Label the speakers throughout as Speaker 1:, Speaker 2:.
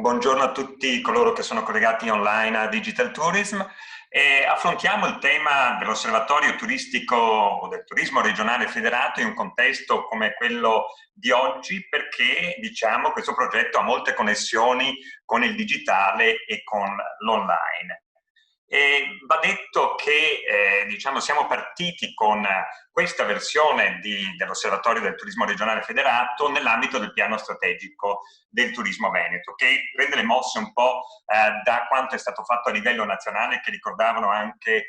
Speaker 1: buongiorno a tutti coloro che sono collegati online a Digital Tourism e affrontiamo il tema dell'osservatorio turistico o del turismo regionale federato in un contesto come quello di oggi perché diciamo questo progetto ha molte connessioni con il digitale e con l'online. E va detto che diciamo, siamo partiti con questa versione dell'Osservatorio del Turismo Regionale Federato nell'ambito del piano strategico del turismo veneto, che prende le mosse un po' da quanto è stato fatto a livello nazionale, che ricordavano anche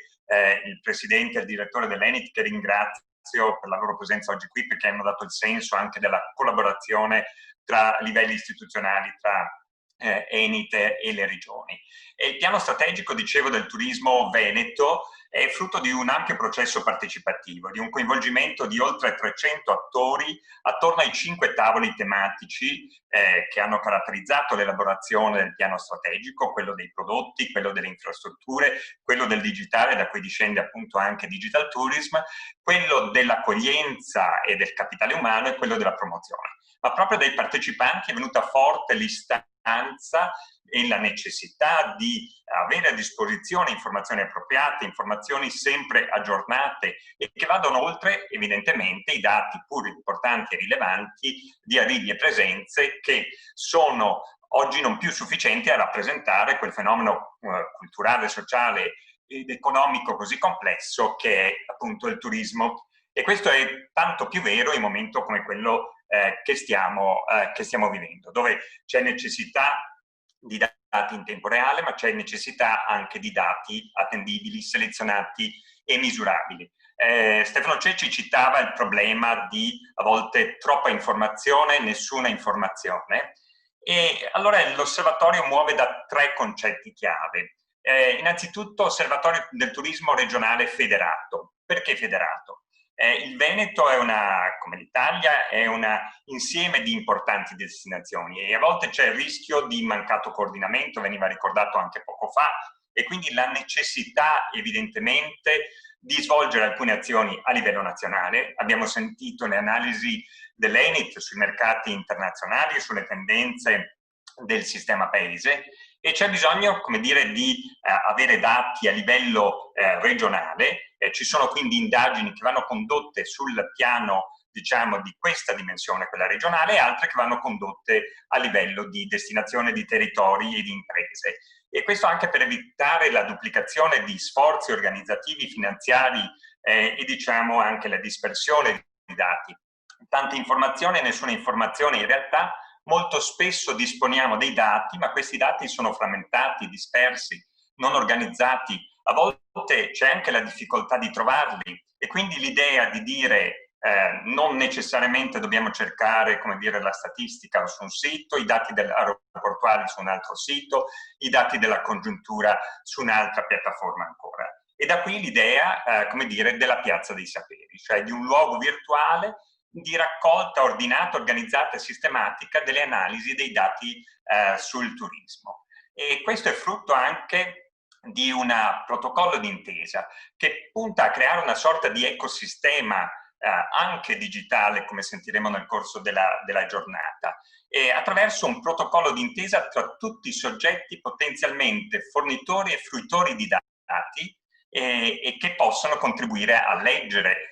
Speaker 1: il presidente e il direttore dell'Enit, che ringrazio per la loro presenza oggi qui, perché hanno dato il senso anche della collaborazione tra livelli istituzionali, tra Enit e le regioni. E il piano strategico, dicevo, del turismo veneto è frutto di un ampio processo partecipativo, di un coinvolgimento di oltre 300 attori attorno ai 5 tavoli tematici che hanno caratterizzato l'elaborazione del piano strategico, quello dei prodotti, quello delle infrastrutture, quello del digitale, da cui discende appunto anche Digital Tourism, quello dell'accoglienza e del capitale umano e quello della promozione. Ma proprio dai partecipanti è venuta forte l'istanza e la necessità di avere a disposizione informazioni appropriate, informazioni sempre aggiornate e che vadano oltre evidentemente i dati pur importanti e rilevanti di arrivi e presenze che sono oggi non più sufficienti a rappresentare quel fenomeno culturale, sociale ed economico così complesso che è appunto il turismo. E questo è tanto più vero in un momento come quello che stiamo vivendo, dove c'è necessità di dati in tempo reale, ma c'è necessità anche di dati attendibili, selezionati e misurabili. Stefano Cecci citava il problema di a volte troppa informazione, nessuna informazione, e allora l'osservatorio muove da 3 concetti chiave. Innanzitutto osservatorio del turismo regionale federato. Perché federato? Il Veneto è come l'Italia, è un insieme di importanti destinazioni e a volte c'è il rischio di mancato coordinamento, veniva ricordato anche poco fa, e quindi la necessità evidentemente di svolgere alcune azioni a livello nazionale. Abbiamo sentito le analisi dell'Enit sui mercati internazionali e sulle tendenze del sistema paese e c'è bisogno, come dire, di avere dati a livello regionale. Ci sono quindi indagini che vanno condotte sul piano, diciamo, di questa dimensione, quella regionale, e altre che vanno condotte a livello di destinazione di territori e di imprese. E questo anche per evitare la duplicazione di sforzi organizzativi, finanziari e diciamo anche la dispersione di dati. Tante informazioni e nessuna informazione in realtà. Molto spesso disponiamo dei dati, ma questi dati sono frammentati, dispersi, non organizzati. A volte c'è anche la difficoltà di trovarli e quindi l'idea di dire non necessariamente dobbiamo cercare, come dire, la statistica su un sito, i dati aeroportuali su un altro sito, i dati della congiuntura su un'altra piattaforma ancora. E da qui l'idea, come dire, della piazza dei saperi, cioè di un luogo virtuale di raccolta ordinata, organizzata e sistematica delle analisi dei dati sul turismo. E questo è frutto anche di un protocollo d'intesa che punta a creare una sorta di ecosistema anche digitale, come sentiremo nel corso della giornata, e attraverso un protocollo d'intesa tra tutti i soggetti potenzialmente fornitori e fruitori di dati e che possono contribuire a leggere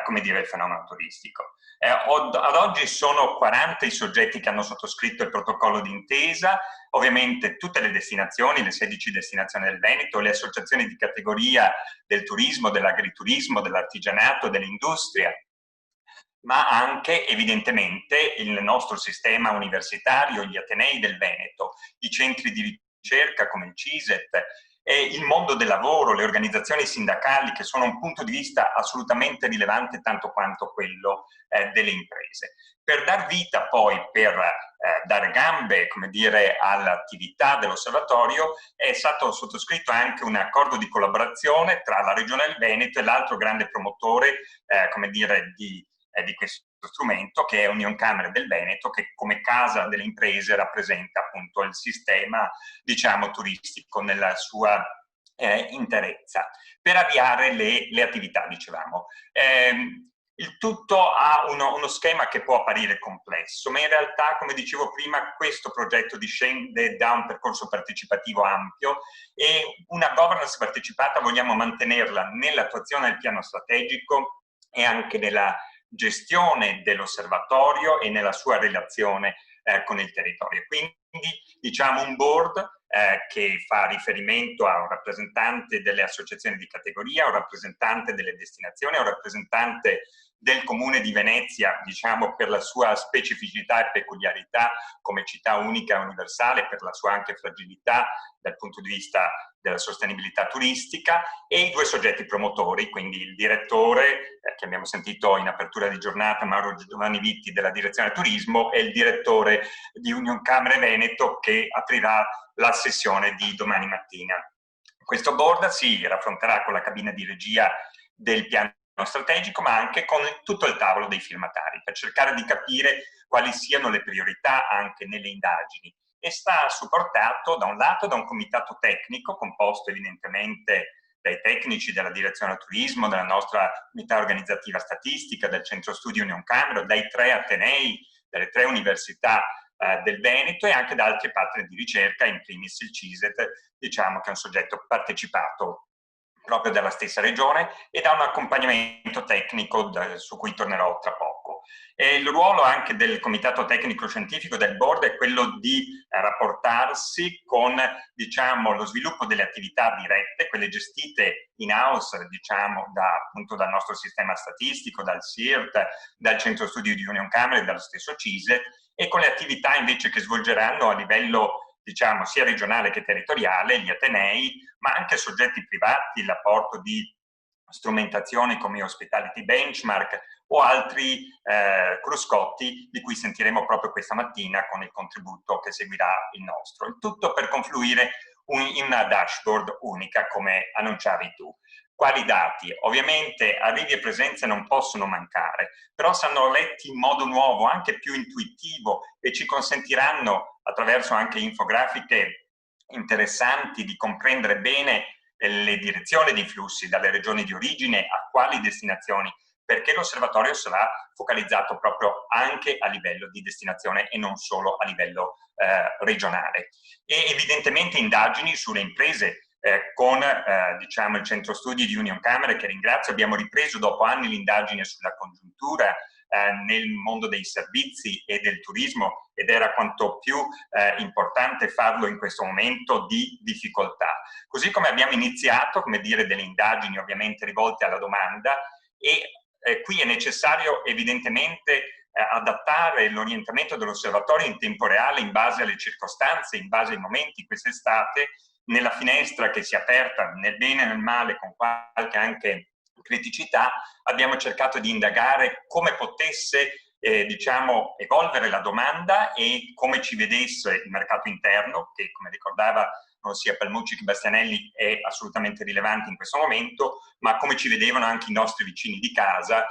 Speaker 1: come dire, il fenomeno turistico. Ad oggi sono 40 i soggetti che hanno sottoscritto il protocollo d'intesa, ovviamente tutte le destinazioni, le 16 destinazioni del Veneto, le associazioni di categoria del turismo, dell'agriturismo, dell'artigianato, dell'industria, ma anche evidentemente il nostro sistema universitario, gli Atenei del Veneto, i centri di ricerca come il CISET, e il mondo del lavoro, le organizzazioni sindacali che sono un punto di vista assolutamente rilevante tanto quanto quello delle imprese. Per dar vita poi, per dare gambe, come dire, all'attività dell'osservatorio è stato sottoscritto anche un accordo di collaborazione tra la Regione del Veneto e l'altro grande promotore, come dire, di questo strumento che è Unioncamere del Veneto, che come casa delle imprese rappresenta appunto il sistema, diciamo, turistico nella sua interezza, per avviare le attività, dicevamo. Il tutto ha uno schema che può apparire complesso, ma in realtà, come dicevo prima, questo progetto discende da un percorso partecipativo ampio e una governance partecipata vogliamo mantenerla nell'attuazione del piano strategico e anche nella gestione dell'osservatorio e nella sua relazione con il territorio. Quindi diciamo un board che fa riferimento a un rappresentante delle associazioni di categoria, a un rappresentante delle destinazioni, a un rappresentante del Comune di Venezia, diciamo per la sua specificità e peculiarità come città unica e universale, per la sua anche fragilità dal punto di vista della sostenibilità turistica, e i due soggetti promotori, quindi il direttore, che abbiamo sentito in apertura di giornata, Mauro Giovanni Vitti della Direzione Turismo, e il direttore di Unioncamere Veneto, che aprirà la sessione di domani mattina. Questo board si raffronterà con la cabina di regia del piano strategico, ma anche con tutto il tavolo dei firmatari, per cercare di capire quali siano le priorità anche nelle indagini. E sta supportato da un lato da un comitato tecnico composto evidentemente dai tecnici della direzione turismo, della nostra unità organizzativa statistica, del centro studi Unioncamere, dai 3 atenei, dalle 3 università del Veneto e anche da altri partner di ricerca, in primis il CISET, diciamo che è un soggetto partecipato proprio dalla stessa regione, e da un accompagnamento tecnico su cui tornerò tra poco. E il ruolo anche del comitato tecnico scientifico del board è quello di rapportarsi con, diciamo, lo sviluppo delle attività dirette, quelle gestite in house, diciamo, appunto dal nostro sistema statistico, dal CIRT, dal centro studi di Unioncamere e dallo stesso CISET, e con le attività invece che svolgeranno a livello, diciamo, sia regionale che territoriale, gli atenei, ma anche soggetti privati, l'apporto di strumentazioni come Hospitality Benchmark o altri cruscotti di cui sentiremo proprio questa mattina con il contributo che seguirà il nostro. Il tutto per confluire in una dashboard unica, come annunciavi tu. Quali dati? Ovviamente arrivi e presenze non possono mancare, però saranno letti in modo nuovo, anche più intuitivo, e ci consentiranno, attraverso anche infografiche interessanti, di comprendere bene le direzioni dei flussi dalle regioni di origine a quali destinazioni, perché l'osservatorio sarà focalizzato proprio anche a livello di destinazione e non solo a livello regionale. E evidentemente indagini sulle imprese, con diciamo, il centro studi di Unioncamere, che ringrazio. Abbiamo ripreso dopo anni l'indagine sulla congiuntura nel mondo dei servizi e del turismo, ed era quanto più importante farlo in questo momento di difficoltà. Così come abbiamo iniziato, come dire, delle indagini ovviamente rivolte alla domanda, e qui è necessario evidentemente adattare l'orientamento dell'osservatorio in tempo reale, in base alle circostanze, in base ai momenti. Quest'estate, nella finestra che si è aperta nel bene e nel male, con qualche anche criticità, abbiamo cercato di indagare come potesse diciamo, evolvere la domanda e come ci vedesse il mercato interno, che come ricordava sia Palmucci che Bastianelli è assolutamente rilevante in questo momento, ma come ci vedevano anche i nostri vicini di casa,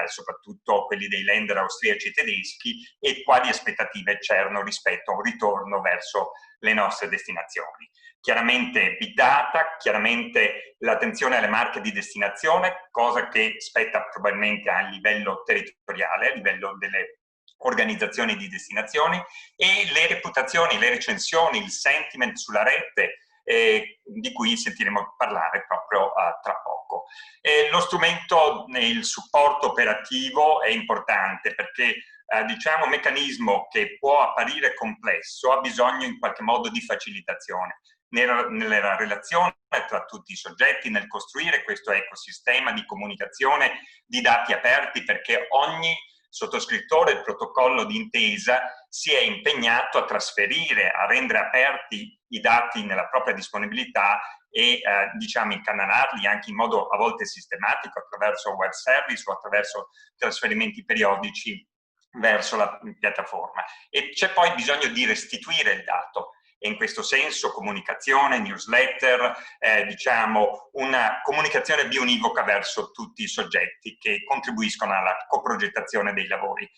Speaker 1: soprattutto quelli dei lender austriaci e tedeschi, e quali aspettative c'erano rispetto a un ritorno verso le nostre destinazioni. Chiaramente big data, chiaramente l'attenzione alle marche di destinazione, cosa che spetta probabilmente a livello territoriale, a livello delle organizzazioni di destinazioni, e le reputazioni, le recensioni, il sentiment sulla rete, di cui sentiremo parlare proprio tra poco. Lo strumento, il supporto operativo è importante perché diciamo, un meccanismo che può apparire complesso ha bisogno in qualche modo di facilitazione nella relazione tra tutti i soggetti, nel costruire questo ecosistema di comunicazione di dati aperti, perché ogni sottoscrittore del protocollo di intesa si è impegnato a trasferire, a rendere aperti i dati nella propria disponibilità e diciamo incanalarli anche in modo a volte sistematico attraverso web service o attraverso trasferimenti periodici verso la piattaforma. E c'è poi bisogno di restituire il dato, e in questo senso comunicazione, newsletter, diciamo una comunicazione bionivoca verso tutti i soggetti che contribuiscono alla coprogettazione dei lavori.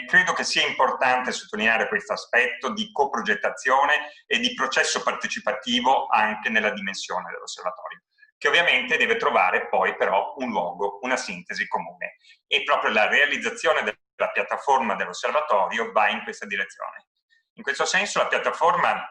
Speaker 1: Credo che sia importante sottolineare questo aspetto di coprogettazione e di processo partecipativo anche nella dimensione dell'osservatorio. che ovviamente deve trovare poi però un luogo, una sintesi comune. E proprio la realizzazione della piattaforma dell'osservatorio va in questa direzione. In questo senso la piattaforma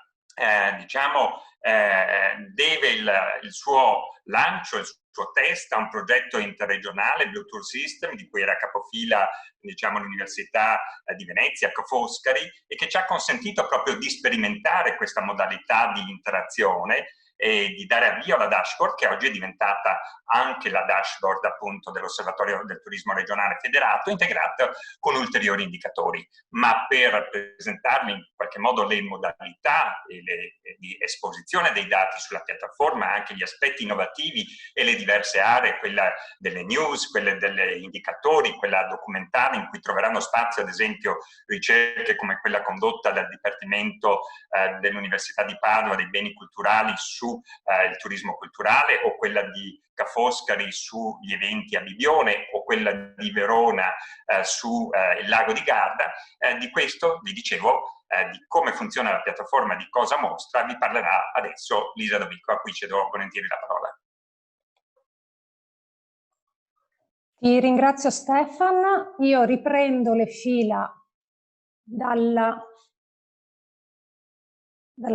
Speaker 1: diciamo, deve il suo lancio, il suo test a un progetto interregionale, Bluetooth System, di cui era capofila diciamo, l'Università di Venezia, Ca' Foscari, e che ci ha consentito proprio di sperimentare questa modalità di interazione e di dare avvio alla dashboard, che oggi è diventata anche la dashboard appunto dell'Osservatorio del Turismo Regionale Federato, integrata con ulteriori indicatori. Ma per presentarvi in qualche modo le modalità di esposizione dei dati sulla piattaforma, anche gli aspetti innovativi e le diverse aree, quella delle news, quelle degli indicatori, quella documentale in cui troveranno spazio ad esempio ricerche come quella condotta dal Dipartimento dell'Università di Padova dei beni culturali su il turismo culturale, o quella di Ca' Foscari sugli eventi a Bibione, o quella di Verona su il lago di Garda. Di questo vi dicevo, di come funziona la piattaforma, di cosa mostra, vi parlerà adesso Lisa Dovico, a cui cedo volentieri la parola.
Speaker 2: Ti ringrazio Stefan, io riprendo le fila dalla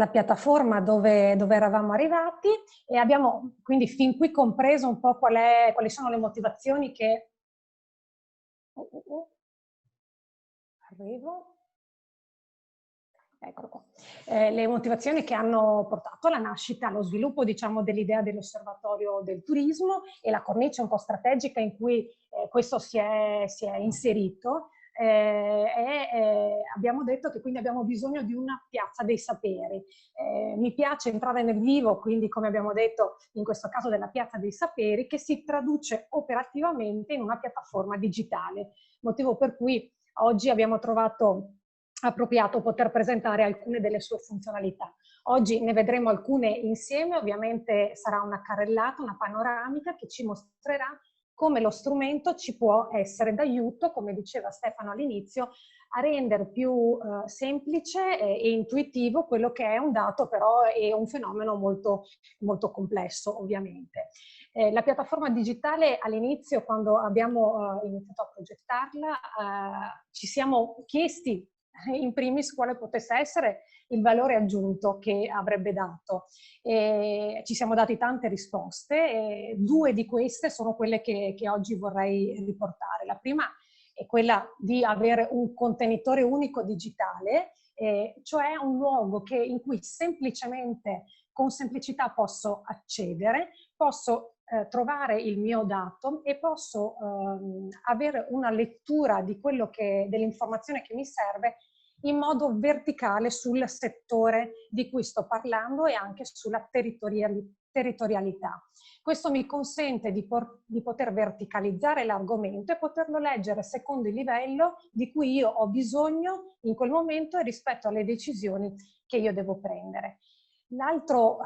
Speaker 2: piattaforma dove eravamo arrivati, e abbiamo quindi fin qui compreso un po' quali sono le motivazioni che... Arrivo. Eccolo qua. Le motivazioni che hanno portato alla nascita, allo sviluppo diciamo, dell'idea dell'osservatorio del turismo, e la cornice un po' strategica in cui questo si è inserito. Abbiamo detto che quindi abbiamo bisogno di una piazza dei saperi. Mi piace entrare nel vivo, quindi come abbiamo detto in questo caso della piazza dei saperi, che si traduce operativamente in una piattaforma digitale, motivo per cui oggi abbiamo trovato appropriato poter presentare alcune delle sue funzionalità. Oggi ne vedremo alcune insieme, ovviamente sarà una carrellata, una panoramica che ci mostrerà come lo strumento ci può essere d'aiuto, come diceva Stefano all'inizio, a rendere più semplice e intuitivo quello che è un dato, però è un fenomeno molto, molto complesso, ovviamente. La piattaforma digitale all'inizio, quando abbiamo iniziato a progettarla, ci siamo chiesti in primis quale potesse essere il valore aggiunto che avrebbe dato. Ci siamo dati tante risposte, e due di queste sono quelle che oggi vorrei riportare. La prima è quella di avere un contenitore unico digitale, cioè un luogo in cui semplicemente, con semplicità posso accedere, posso trovare il mio dato e posso avere una lettura di dell'informazione che mi serve in modo verticale sul settore di cui sto parlando e anche sulla territorialità. Questo mi consente di poter verticalizzare l'argomento e poterlo leggere secondo il livello di cui io ho bisogno in quel momento e rispetto alle decisioni che io devo prendere. L'altro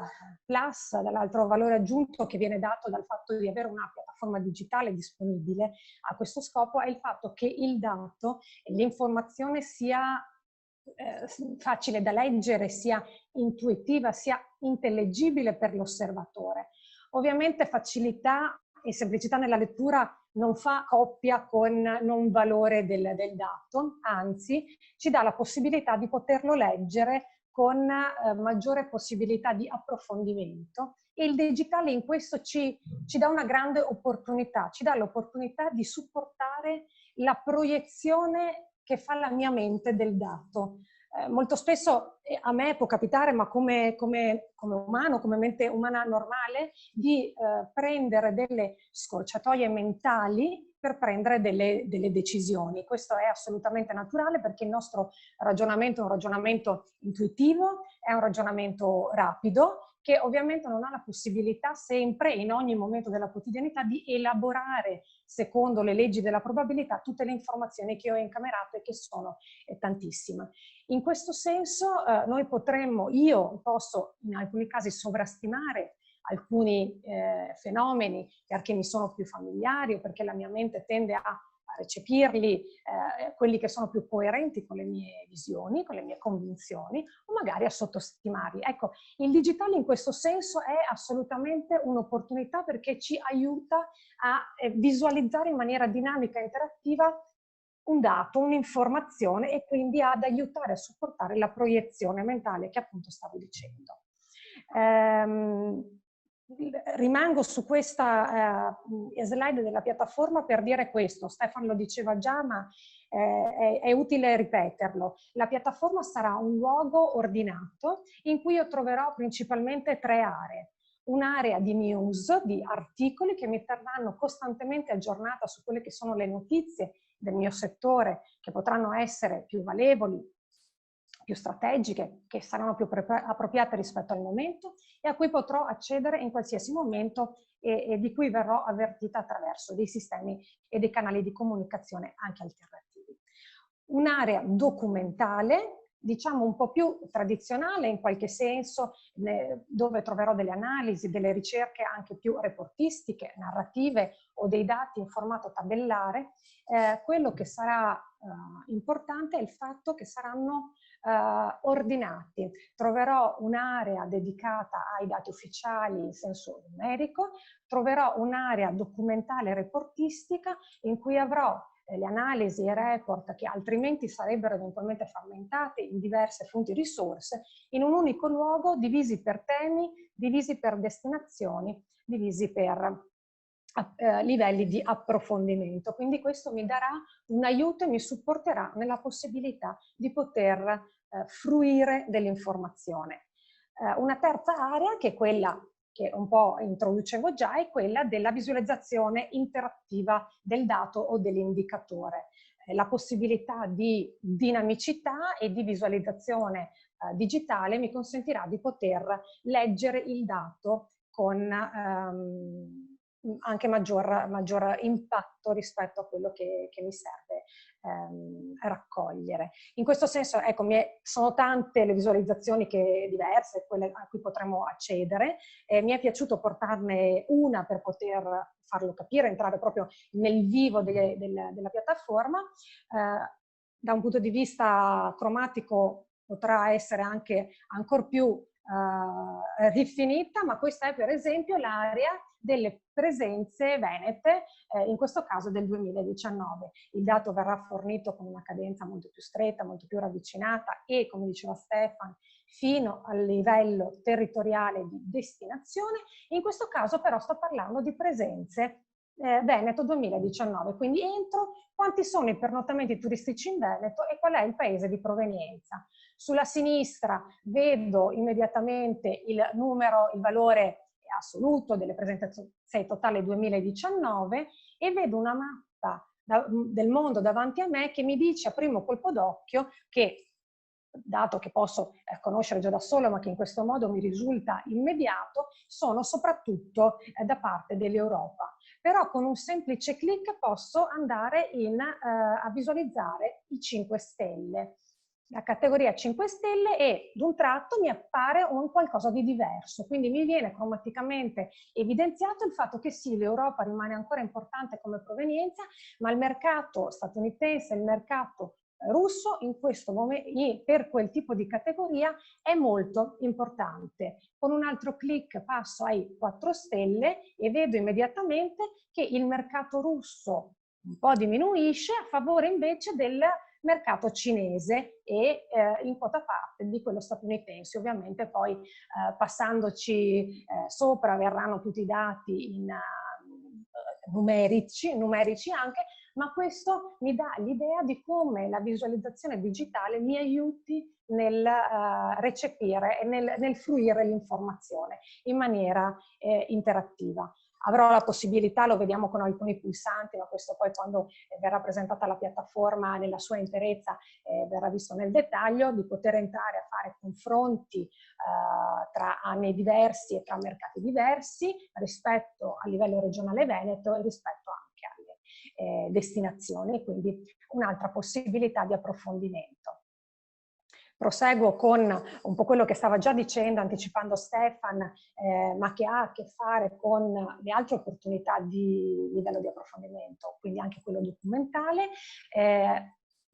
Speaker 2: plus, l'altro valore aggiunto che viene dato dal fatto di avere una piattaforma digitale disponibile a questo scopo è il fatto che il dato e l'informazione sia facile da leggere, sia intuitiva, sia intellegibile per l'osservatore. Ovviamente facilità e semplicità nella lettura non fa coppia con non valore del dato, anzi ci dà la possibilità di poterlo leggere con maggiore possibilità di approfondimento, e il digitale in questo ci dà una grande opportunità, ci dà l'opportunità di supportare la proiezione che fa la mia mente del dato. Molto spesso a me può capitare, ma come umano, come mente umana normale, di prendere delle scorciatoie mentali per prendere delle decisioni. Questo è assolutamente naturale, perché il nostro ragionamento è un ragionamento intuitivo, è un ragionamento rapido, che ovviamente non ha la possibilità sempre, in ogni momento della quotidianità, di elaborare secondo le leggi della probabilità tutte le informazioni che ho incamerato, e che sono tantissime. In questo senso io posso in alcuni casi sovrastimare alcuni fenomeni perché mi sono più familiari, o perché la mia mente tende a recepirli, quelli che sono più coerenti con le mie visioni, con le mie convinzioni, o magari a sottostimarli. Ecco, il digitale in questo senso è assolutamente un'opportunità, perché ci aiuta a visualizzare in maniera dinamica e interattiva un dato, un'informazione, e quindi ad aiutare a supportare la proiezione mentale che appunto stavo dicendo. Rimango su questa slide della piattaforma per dire questo. Stefano lo diceva già, ma è utile ripeterlo. La piattaforma sarà un luogo ordinato in cui io troverò principalmente 3 aree. Un'area di news, di articoli che mi terranno costantemente aggiornata su quelle che sono le notizie del mio settore, che potranno essere più valevoli, più strategiche, che saranno più appropriate rispetto al momento, e a cui potrò accedere in qualsiasi momento e di cui verrò avvertita attraverso dei sistemi e dei canali di comunicazione anche alternativi. Un'area documentale, diciamo un po' più tradizionale in qualche senso, dove troverò delle analisi, delle ricerche anche più reportistiche, narrative, o dei dati in formato tabellare. Quello che sarà importante è il fatto che saranno ordinati. Troverò un'area dedicata ai dati ufficiali in senso numerico, troverò un'area documentale reportistica in cui avrò le analisi e report che altrimenti sarebbero eventualmente frammentati in diverse fonti risorse, in un unico luogo, divisi per temi, divisi per destinazioni, divisi per livelli di approfondimento. Quindi questo mi darà un aiuto e mi supporterà nella possibilità di poter fruire dell'informazione. Una terza area, che è quella che un po' introducevo già, è quella della visualizzazione interattiva del dato o dell'indicatore. La possibilità di dinamicità e di visualizzazione digitale mi consentirà di poter leggere il dato con anche maggior impatto rispetto a quello che mi serve raccogliere. In questo senso, ecco, sono tante le visualizzazioni diverse, quelle a cui potremo accedere. Mi è piaciuto portarne una per poter farlo capire, entrare proprio nel vivo della piattaforma. Da un punto di vista cromatico potrà essere anche ancor più rifinita, ma questa è per esempio l'area delle presenze venete, in questo caso del 2019. Il dato verrà fornito con una cadenza molto più stretta, molto più ravvicinata e, come diceva Stefano, fino al livello territoriale di destinazione. In questo caso però sto parlando di presenze Veneto 2019, quindi entro quanti sono i pernottamenti turistici in Veneto e qual è il paese di provenienza. Sulla sinistra vedo immediatamente il valore assoluto delle presenze totali 2019, e vedo una mappa del mondo davanti a me che mi dice a primo colpo d'occhio che, dato che posso conoscere già da solo, ma che in questo modo mi risulta immediato, sono soprattutto da parte dell'Europa. Però con un semplice clic posso andare a visualizzare i 5 Stelle. La categoria 5 Stelle, e d'un tratto mi appare un qualcosa di diverso, quindi mi viene cromaticamente evidenziato il fatto che sì, l'Europa rimane ancora importante come provenienza, ma il mercato statunitense, il mercato russo in questo momento, per quel tipo di categoria, è molto importante. Con un altro clic passo ai 4 stelle e vedo immediatamente che il mercato russo un po' diminuisce a favore invece del mercato cinese e in quota parte di quello statunitense. Ovviamente poi passandoci sopra verranno tutti i dati in numerici anche, ma questo mi dà l'idea di come la visualizzazione digitale mi aiuti nel recepire e nel fruire l'informazione in maniera interattiva. Avrò la possibilità, lo vediamo con alcuni pulsanti, ma questo poi quando verrà presentata la piattaforma nella sua interezza verrà visto nel dettaglio, di poter entrare a fare confronti tra anni diversi e tra mercati diversi rispetto a livello regionale veneto e rispetto anche alle destinazioni, quindi un'altra possibilità di approfondimento. Proseguo con un po' quello che stava già dicendo, anticipando Stefan, ma che ha a che fare con le altre opportunità di livello di approfondimento, quindi anche quello documentale.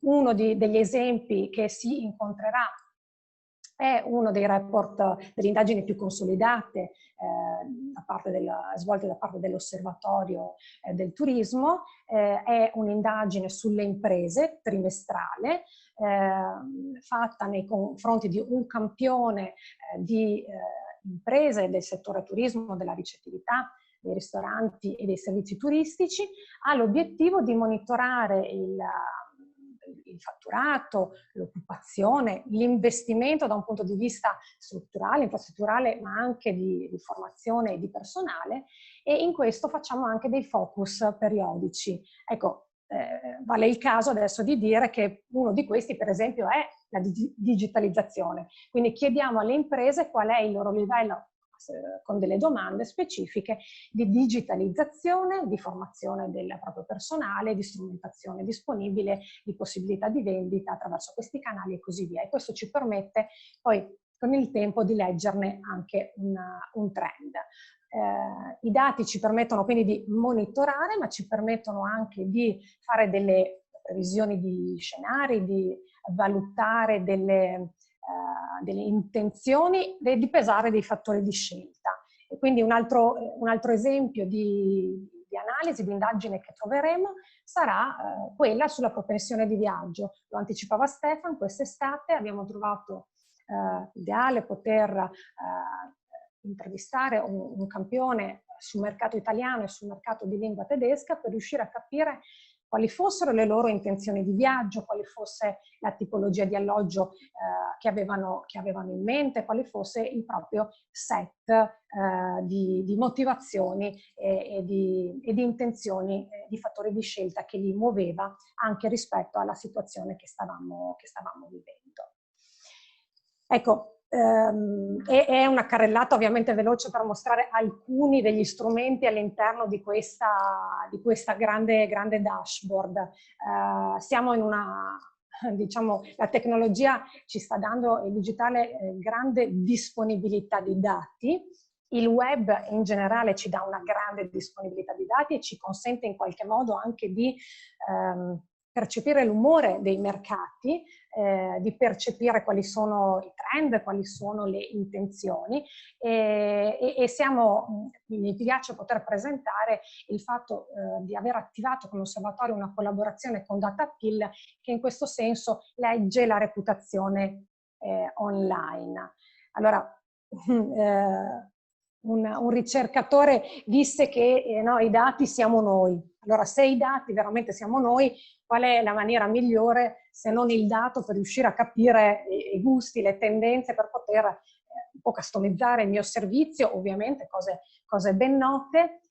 Speaker 2: Uno degli esempi che si incontrerà è uno dei report delle indagini più consolidate svolte da parte dell'Osservatorio del Turismo. È un'indagine sulle imprese trimestrale fatta nei confronti di un campione di imprese del settore turismo, della ricettività, dei ristoranti e dei servizi turistici. Ha l'obiettivo di monitorare il fatturato, l'occupazione, l'investimento da un punto di vista strutturale, infrastrutturale, ma anche di formazione e di personale, e in questo facciamo anche dei focus periodici. Ecco, vale il caso adesso di dire che uno di questi, per esempio, è la digitalizzazione. Quindi chiediamo alle imprese qual è il loro livello, con delle domande specifiche di digitalizzazione, di formazione del proprio personale, di strumentazione disponibile, di possibilità di vendita attraverso questi canali e così via. E questo ci permette poi con il tempo di leggerne anche un trend. I dati ci permettono quindi di monitorare, ma ci permettono anche di fare delle previsioni di scenari, di valutare delle intenzioni e di pesare dei fattori di scelta. E quindi un altro esempio di analisi, di indagine che troveremo sarà quella sulla propensione di viaggio. Lo anticipava Stefan, quest'estate abbiamo trovato ideale poter intervistare un campione sul mercato italiano e sul mercato di lingua tedesca per riuscire a capire quali fossero le loro intenzioni di viaggio, quale fosse la tipologia di alloggio che avevano in mente, quale fosse il proprio set di motivazioni e di intenzioni, di fattori di scelta che li muoveva anche rispetto alla situazione che stavamo vivendo. Ecco, è una carrellata ovviamente veloce per mostrare alcuni degli strumenti all'interno di questa grande dashboard. Siamo in una, diciamo, la tecnologia ci sta dando, il digitale, grande disponibilità di dati. Il web in generale ci dà una grande disponibilità di dati e ci consente in qualche modo anche di percepire l'umore dei mercati, di percepire quali sono i trend, quali sono le intenzioni e mi piace poter presentare il fatto di aver attivato come osservatorio una collaborazione con DataPill che in questo senso legge la reputazione online. Allora, un ricercatore disse che no, i dati siamo noi. Allora, se i dati veramente siamo noi, qual è la maniera migliore se non il dato per riuscire a capire i gusti, le tendenze, per poter un po' customizzare il mio servizio, ovviamente cose ben note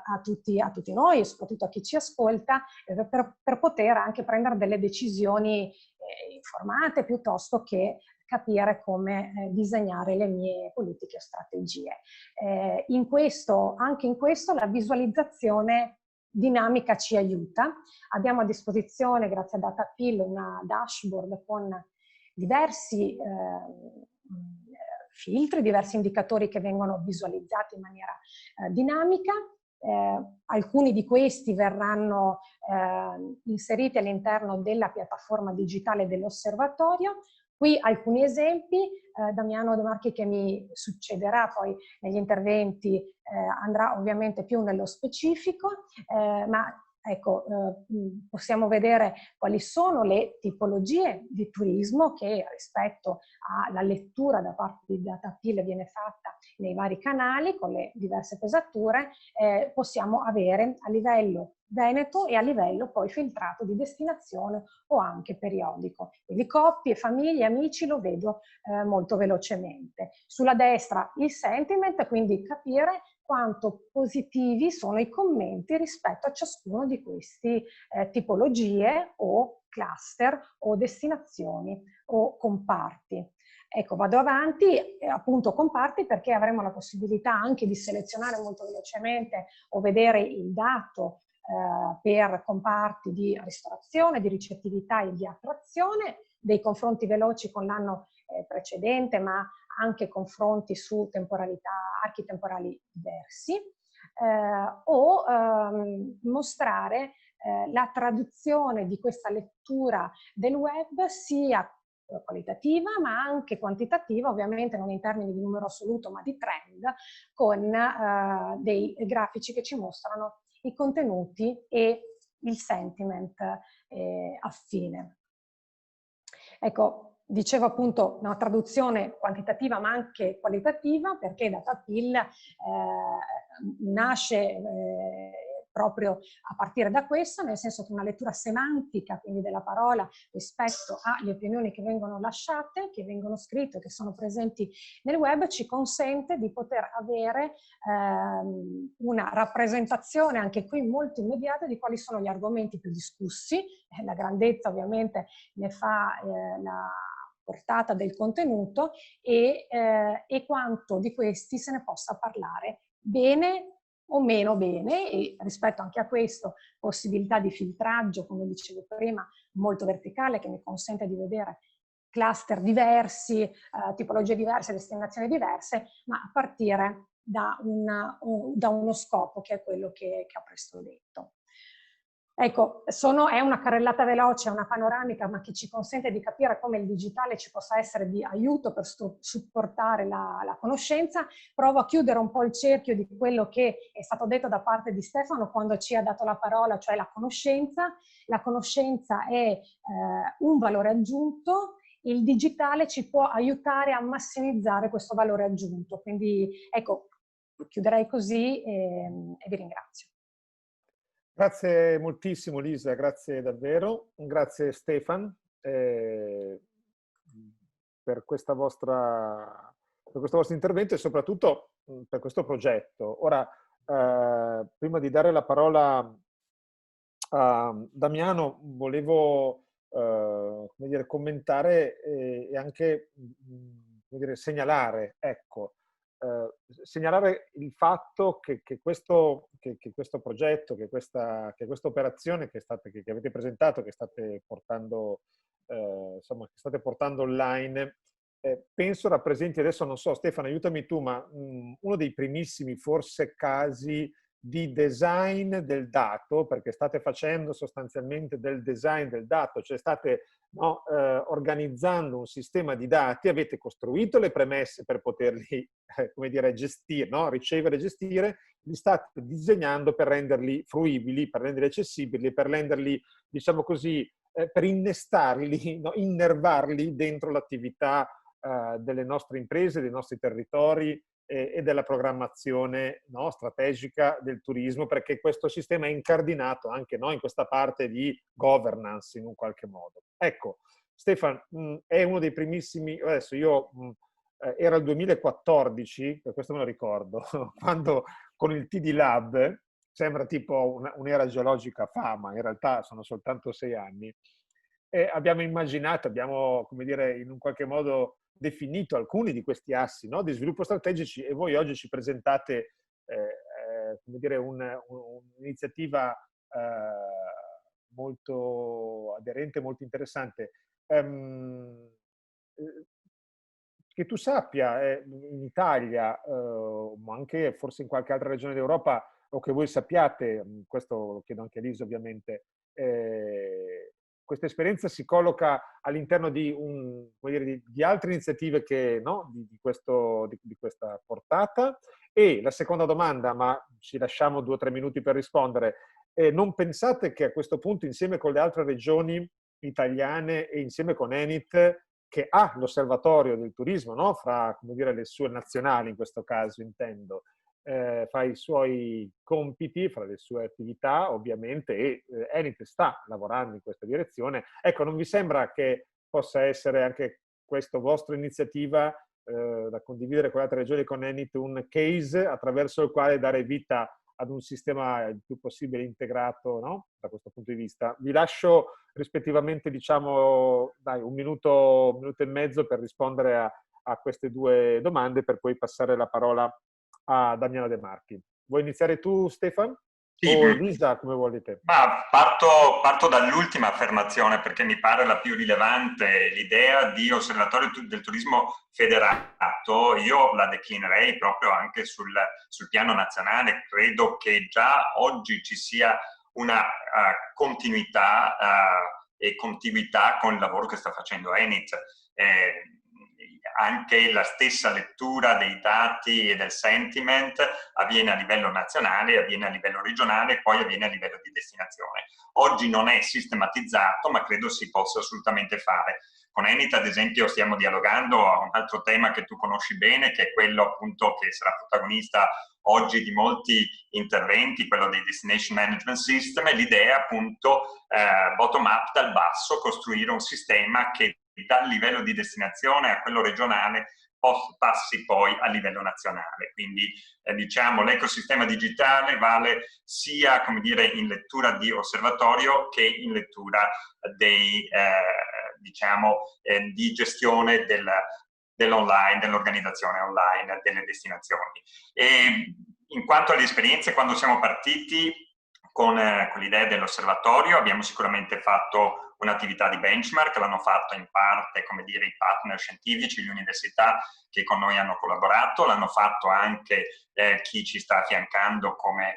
Speaker 2: a tutti noi e soprattutto a chi ci ascolta, per poter anche prendere delle decisioni informate piuttosto che capire come disegnare le mie politiche o strategie. Anche in questo la visualizzazione dinamica ci aiuta. Abbiamo a disposizione, grazie a DataPill, una dashboard con diversi filtri, diversi indicatori che vengono visualizzati in maniera dinamica. Alcuni di questi verranno inseriti all'interno della piattaforma digitale dell'osservatorio. Qui alcuni esempi, Damiano De Marchi che mi succederà poi negli interventi andrà ovviamente più nello specifico, ma ecco, possiamo vedere quali sono le tipologie di turismo che rispetto alla lettura da parte di DataPill viene fatta nei vari canali con le diverse pesature, possiamo avere a livello veneto e a livello poi filtrato di destinazione o anche periodico. Quindi coppie, famiglie, amici lo vedo molto velocemente. Sulla destra il sentiment, quindi capire quanto positivi sono i commenti rispetto a ciascuno di questi tipologie o cluster o destinazioni o comparti. Ecco, vado avanti, appunto comparti, perché avremo la possibilità anche di selezionare molto velocemente o vedere il dato per comparti di ristorazione, di ricettività e di attrazione, dei confronti veloci con l'anno precedente, ma anche confronti su archi temporali diversi, o mostrare la traduzione di questa lettura del web sia qualitativa ma anche quantitativa, ovviamente non in termini di numero assoluto ma di trend, con dei grafici che ci mostrano i contenuti e il sentiment affine. Ecco, dicevo appunto una traduzione quantitativa ma anche qualitativa, perché DataPill nasce proprio a partire da questo, nel senso che una lettura semantica, quindi della parola, rispetto alle opinioni che vengono lasciate, che vengono scritte, che sono presenti nel web, ci consente di poter avere una rappresentazione anche qui molto immediata di quali sono gli argomenti più discussi. La grandezza ovviamente ne fa la portata del contenuto e quanto di questi se ne possa parlare bene o meno bene, e rispetto anche a questo possibilità di filtraggio, come dicevo prima, molto verticale, che mi consente di vedere cluster diversi, tipologie diverse, destinazioni diverse, ma a partire da uno scopo che è quello che ho presto detto. Ecco, è una carrellata veloce, è una panoramica, ma che ci consente di capire come il digitale ci possa essere di aiuto per supportare la conoscenza. Provo a chiudere un po' il cerchio di quello che è stato detto da parte di Stefano quando ci ha dato la parola, cioè la conoscenza. La conoscenza è un valore aggiunto, il digitale ci può aiutare a massimizzare questo valore aggiunto. Quindi ecco, chiuderei così e vi ringrazio.
Speaker 3: Grazie moltissimo Lisa, grazie davvero, grazie Stefan per questo vostro intervento e soprattutto per questo progetto. Ora, prima di dare la parola a Damiano, volevo come dire, commentare e anche come dire, segnalare, ecco, segnalare il fatto che questo progetto, che questa operazione che avete presentato, che state portando, insomma, che state portando online, penso rappresenti, adesso non so, Stefano, aiutami tu, ma uno dei primissimi forse casi di design del dato, perché state facendo sostanzialmente del design del dato, cioè state organizzando un sistema di dati, avete costruito le premesse per poterli, come dire, gestire, no? Ricevere e gestire, li state disegnando per renderli fruibili, per renderli accessibili, per renderli, diciamo così, per innestarli, no? Innervarli dentro l'attività delle nostre imprese, dei nostri territori e della programmazione, no, strategica del turismo, perché questo sistema è incardinato anche, no, in questa parte di governance in un qualche modo. Ecco, Stefan, è uno dei primissimi, adesso io era il 2014, per questo me lo ricordo, quando con il TD Lab, sembra tipo un'era geologica fa, ma in realtà sono soltanto 6 anni, abbiamo immaginato, abbiamo, come dire, in un qualche modo definito alcuni di questi assi, no, di sviluppo strategici, e voi oggi ci presentate come dire, un'iniziativa molto aderente, molto interessante. Che tu sappia, in Italia, ma anche forse in qualche altra regione d'Europa, o che voi sappiate, questo lo chiedo anche a Lisa ovviamente, questa esperienza si colloca all'interno di, di altre iniziative che, no, di questa portata. E la seconda domanda, ma ci lasciamo 2 o 3 minuti per rispondere, non pensate che a questo punto, insieme con le altre regioni italiane e insieme con Enit, che ha l'osservatorio del turismo, no? Fra, come dire, le sue nazionali in questo caso intendo, fa i suoi compiti, fra le sue attività ovviamente, e Enit sta lavorando in questa direzione. Ecco, non vi sembra che possa essere anche questa vostra iniziativa da condividere con le altre regioni, con Enit, un case attraverso il quale dare vita ad un sistema il più possibile integrato, no? Da questo punto di vista. Vi lascio rispettivamente, diciamo, dai, un minuto e mezzo per rispondere a queste 2 domande, per poi passare la parola a Damiano De Marchi. Vuoi iniziare tu, Stefan?
Speaker 1: Sì,
Speaker 3: o Lisa, come volete.
Speaker 1: ma parto dall'ultima affermazione perché mi pare la più rilevante, l'idea di osservatorio del turismo federato. Io la declinerei proprio anche sul piano nazionale. Credo che già oggi ci sia una continuità e contiguità con il lavoro che sta facendo Enit. Anche la stessa lettura dei dati e del sentiment avviene a livello nazionale, avviene a livello regionale e poi avviene a livello di destinazione. Oggi non è sistematizzato, ma credo si possa assolutamente fare. Con Enit, ad esempio, stiamo dialogando a un altro tema che tu conosci bene, che è quello appunto che sarà protagonista oggi di molti interventi, quello dei Destination Management System, e l'idea appunto bottom-up dal basso, costruire un sistema che dal livello di destinazione a quello regionale passi poi a livello nazionale. Quindi diciamo l'ecosistema digitale vale sia, come dire, in lettura di osservatorio che in lettura di gestione dell'online, dell'organizzazione online delle destinazioni. E in quanto alle esperienze, quando siamo partiti con l'idea dell'osservatorio abbiamo sicuramente fatto un'attività di benchmark, l'hanno fatto in parte, come dire, i partner scientifici, le università che con noi hanno collaborato, l'hanno fatto anche chi ci sta affiancando come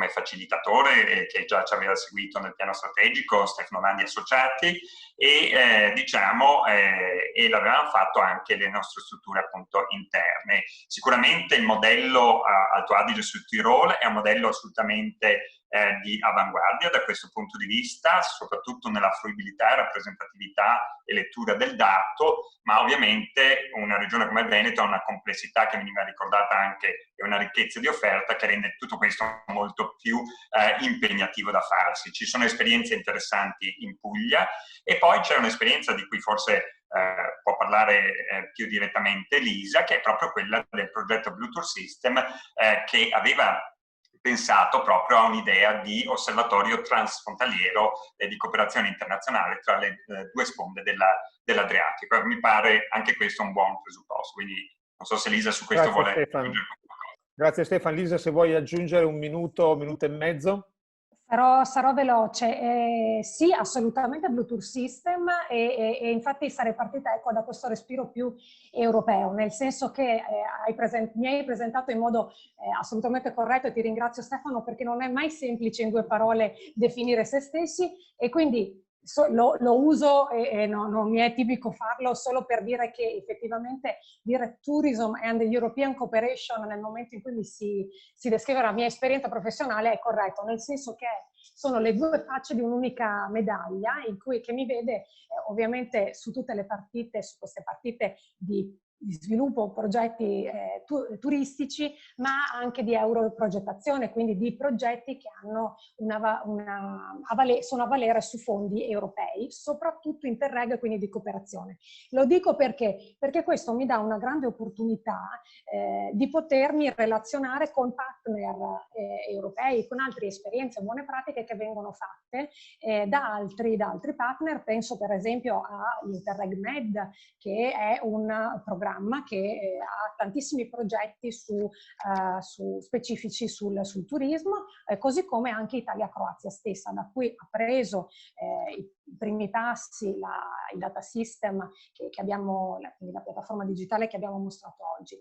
Speaker 1: facilitatore, che già ci aveva seguito nel piano strategico, Stefano Landi Associati, e l'avevano fatto anche le nostre strutture appunto interne. Sicuramente il modello Alto Adige sul Tirol è un modello assolutamente di avanguardia da questo punto di vista, soprattutto nella fruibilità e rappresentatività e lettura del dato, ma ovviamente una regione come il Veneto ha una complessità che veniva ricordata anche e una ricchezza di offerta che rende tutto questo molto più impegnativo da farsi. Ci sono esperienze interessanti in Puglia e poi c'è un'esperienza di cui forse può parlare più direttamente Lisa, che è proprio quella del progetto Bluetooth System che aveva pensato proprio a un'idea di osservatorio transfrontaliero e di cooperazione internazionale tra le due sponde dell'Adriatico. Mi pare anche questo un buon presupposto, quindi non so se Lisa su questo
Speaker 3: Grazie
Speaker 1: vuole
Speaker 3: Stefano.
Speaker 1: aggiungere qualcosa.
Speaker 3: Grazie Stefano. Lisa, se vuoi aggiungere un minuto e mezzo.
Speaker 2: Sarò veloce. Sì, assolutamente Bluetooth System e infatti sarei partita ecco, da questo respiro più europeo, nel senso che mi hai presentato in modo assolutamente corretto e ti ringrazio Stefano perché non è mai semplice in due parole definire se stessi e quindi lo uso e non mi è tipico farlo solo per dire che effettivamente dire tourism and European cooperation nel momento in cui si descrive la mia esperienza professionale è corretto, nel senso che sono le due facce di un'unica medaglia che mi vede ovviamente su tutte le partite, su queste partite di sviluppo progetti turistici, ma anche di europrogettazione, quindi di progetti che hanno sono a valere su fondi europei, soprattutto Interreg, quindi di cooperazione. Lo dico perché questo mi dà una grande opportunità di potermi relazionare con partner europei, con altre esperienze, buone pratiche che vengono fatte da altri partner. Penso per esempio all'Interreg Med, che è un programma che ha tantissimi progetti specifici sul turismo, così come anche Italia-Croazia stessa, da cui ha preso i primi passi il data system che abbiamo, quindi la piattaforma digitale che abbiamo mostrato oggi.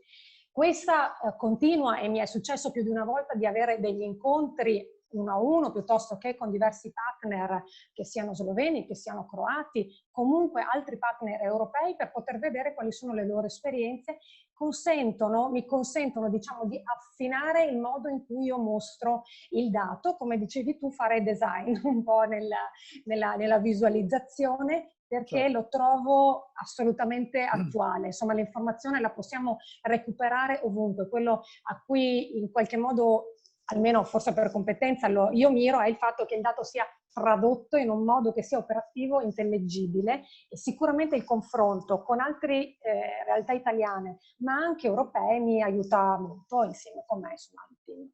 Speaker 2: Questa continua e mi è successo più di una volta di avere degli incontri uno a uno piuttosto che con diversi partner che siano sloveni, che siano croati, comunque altri partner europei per poter vedere quali sono le loro esperienze, mi consentono diciamo di affinare il modo in cui io mostro il dato, come dicevi tu fare design un po' nella visualizzazione perché lo trovo assolutamente attuale, insomma l'informazione la possiamo recuperare ovunque, quello a cui in qualche modo almeno forse per competenza io miro, è il fatto che il dato sia tradotto in un modo che sia operativo, intellegibile e sicuramente il confronto con altre realtà italiane ma anche europee mi aiuta molto insieme con me, insomma, il team.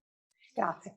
Speaker 2: Grazie.